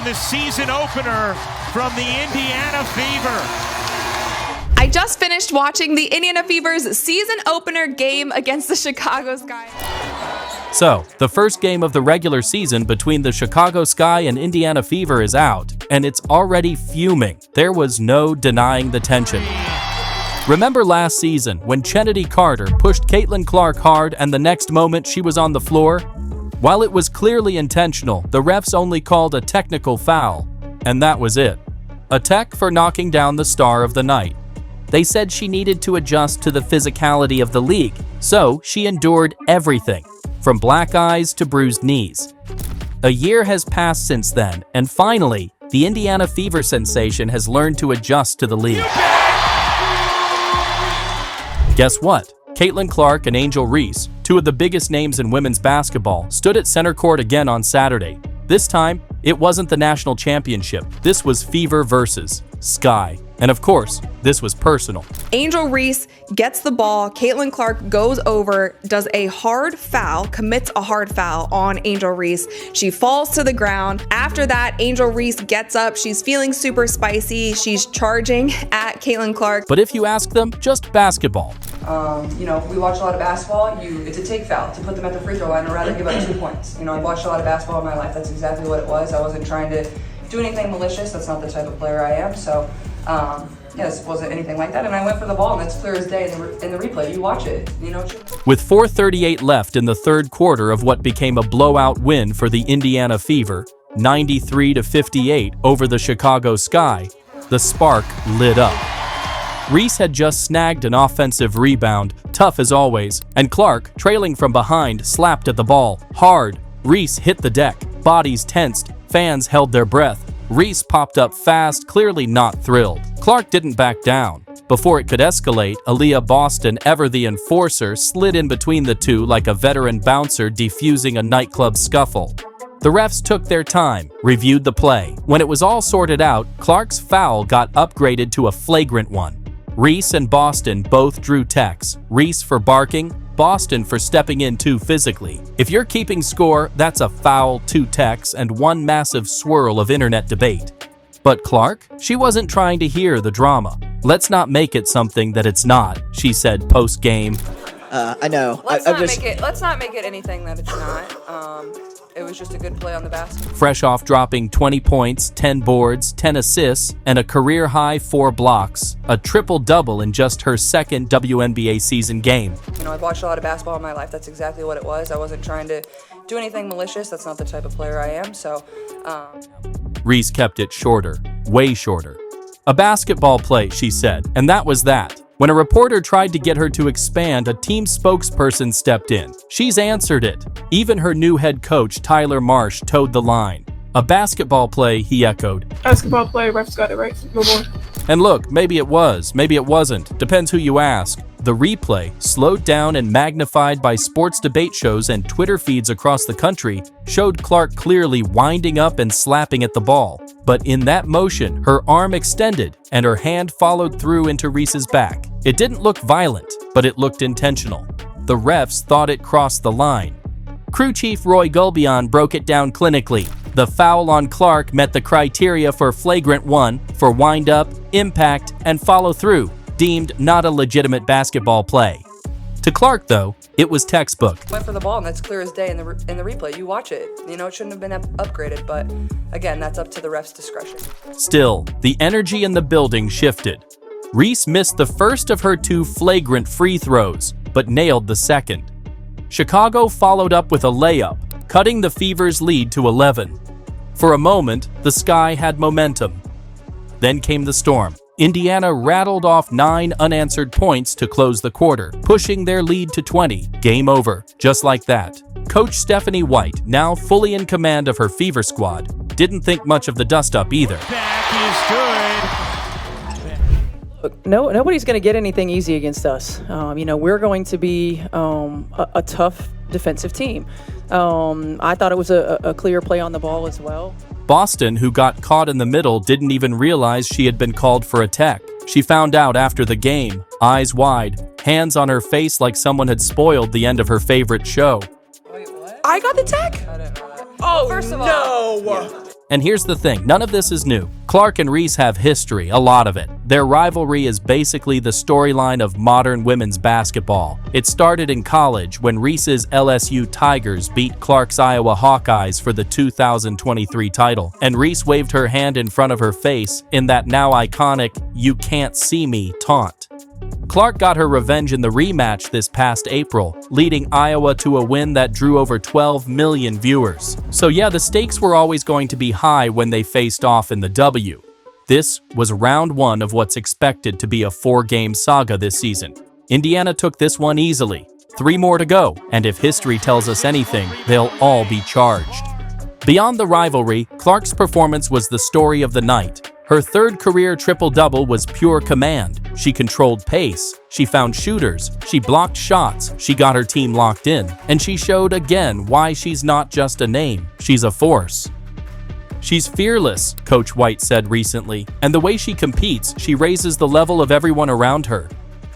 the season opener from the Indiana Fever. I just finished watching the Indiana Fever's season opener game against the Chicago Sky. So, the first game of the regular season between the Chicago Sky and Indiana Fever is out, and it's already fuming. There was no denying the tension. Remember last season when Chennedy Carter pushed Caitlin Clark hard and the next moment she was on the floor? While it was clearly intentional, the refs only called a technical foul, and that was it. A tech for knocking down the star of the night. They said she needed to adjust to the physicality of the league, so she endured everything, from black eyes to bruised knees. A year has passed since then, and finally, the Indiana Fever sensation has learned to adjust to the league. Guess what? Caitlin Clark and Angel Reese, two of the biggest names in women's basketball, stood at center court again on Saturday. This time, it wasn't the national championship. This was Fever versus Sky. And of course, this was personal. Angel Reese gets the ball. Caitlin Clark goes over, does a hard foul, commits a hard foul on Angel Reese. She falls to the ground. After that, Angel Reese gets up. She's feeling super spicy. She's charging at Caitlin Clark. But if you ask them, just basketball. We watch a lot of basketball. It's a take foul to put them at the free throw line or rather give up 2 points. I've watched a lot of basketball in my life. That's exactly what it was. I wasn't trying to do anything malicious. That's not the type of player I am. So, this wasn't anything like that. And I went for the ball, and that's clear as day in the replay. You watch it. With 4:38 left in the third quarter of what became a blowout win for the Indiana Fever, 93-58 over the Chicago Sky, the spark lit up. Reese had just snagged an offensive rebound, tough as always, and Clark, trailing from behind, slapped at the ball, hard. Reese hit the deck, bodies tensed, fans held their breath. Reese popped up fast, clearly not thrilled. Clark didn't back down. Before it could escalate, Aaliyah Boston, ever the enforcer, slid in between the two like a veteran bouncer defusing a nightclub scuffle. The refs took their time, reviewed the play. When it was all sorted out, Clark's foul got upgraded to a flagrant one. Reese and Boston both drew techs, Reese for barking, Boston for stepping in too physically. If you're keeping score, that's a foul, 2 techs, and one massive swirl of internet debate. But Clark? She wasn't trying to hear the drama. Let's not make it something that it's not, she said post-game. I know. Let's not make it anything that it's not. It was just a good play on the basket. Fresh off dropping 20 points, 10 boards, 10 assists, and a career-high 4 blocks, a triple-double in just her second WNBA season game. I've watched a lot of basketball in my life. That's exactly what it was. I wasn't trying to do anything malicious. That's not the type of player I am. So, Reese kept it shorter, way shorter. A basketball play, she said, and that was that. When a reporter tried to get her to expand, a team spokesperson stepped in. She's answered it. Even her new head coach, Tyler Marsh, towed the line. A basketball play, he echoed. Basketball play, refs got it right. Move on. And look, maybe it was, maybe it wasn't. Depends who you ask. The replay, slowed down and magnified by sports debate shows and Twitter feeds across the country, showed Clark clearly winding up and slapping at the ball. But in that motion, her arm extended and her hand followed through into Reese's back. It didn't look violent, but it looked intentional. The refs thought it crossed the line. Crew Chief Roy Gulbion broke it down clinically. The foul on Clark met the criteria for flagrant 1 for wind-up, impact, and follow-through, deemed not a legitimate basketball play. To Clark, though, it was textbook. Went for the ball, and that's clear as day in the replay. You watch it. It shouldn't have been upgraded, but again, that's up to the ref's discretion. Still, the energy in the building shifted. Reese missed the first of her 2 flagrant free throws, but nailed the second. Chicago followed up with a layup, cutting the Fever's lead to 11. For a moment, the Sky had momentum. Then came the storm. Indiana rattled off 9 unanswered points to close the quarter, pushing their lead to 20. Game over, just like that. Coach Stephanie White, now fully in command of her Fever squad, didn't think much of the dust-up either. Back is good. Look, nobody's going to get anything easy against us. We're going to be a tough defensive team. I thought it was a clear play on the ball as well. Boston, who got caught in the middle, didn't even realize she had been called for a tech. She found out after the game, eyes wide, hands on her face like someone had spoiled the end of her favorite show. Wait, what? I got the tech? I didn't know that. Oh, First of all, no! And here's the thing, none of this is new. Clark and Reese have history, a lot of it. Their rivalry is basically the storyline of modern women's basketball. It started in college when Reese's LSU Tigers beat Clark's Iowa Hawkeyes for the 2023 title, and Reese waved her hand in front of her face in that now iconic "you can't see me" taunt. Clark got her revenge in the rematch this past April, leading Iowa to a win that drew over 12 million viewers. So yeah, the stakes were always going to be high when they faced off in the W. This was round 1 of what's expected to be a 4-game saga this season. Indiana took this one easily. 3 more to go, and if history tells us anything, they'll all be charged. Beyond the rivalry, Clark's performance was the story of the night. Her 3rd career triple-double was pure command. She controlled pace, she found shooters, she blocked shots, she got her team locked in, and she showed again why she's not just a name, she's a force. She's fearless, Coach White said recently, and the way she competes, she raises the level of everyone around her.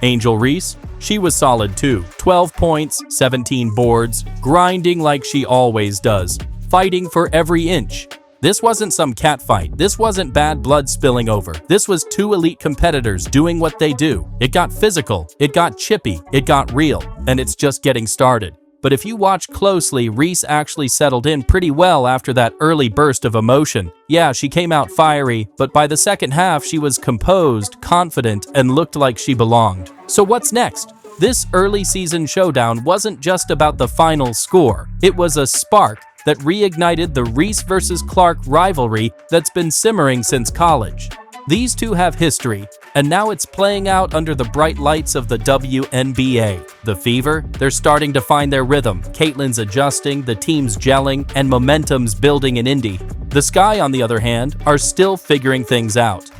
Angel Reese? She was solid too. 12 points, 17 boards, grinding like she always does, fighting for every inch. This wasn't some catfight. This wasn't bad blood spilling over. This was 2 elite competitors doing what they do. It got physical, it got chippy, it got real, and it's just getting started. But if you watch closely, Reese actually settled in pretty well after that early burst of emotion. Yeah, she came out fiery, but by the second half, she was composed, confident, and looked like she belonged. So what's next? This early season showdown wasn't just about the final score. It was a spark that reignited the Reese versus Clark rivalry that's been simmering since college. These two have history, and now it's playing out under the bright lights of the WNBA. The Fever, they're starting to find their rhythm. Caitlin's adjusting, the team's gelling, and momentum's building in Indy. The Sky, on the other hand, are still figuring things out.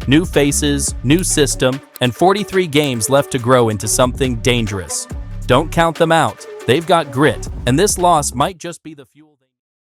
New faces, new system, and 43 games left to grow into something dangerous. Don't count them out. They've got grit, and this loss might just be the fuel.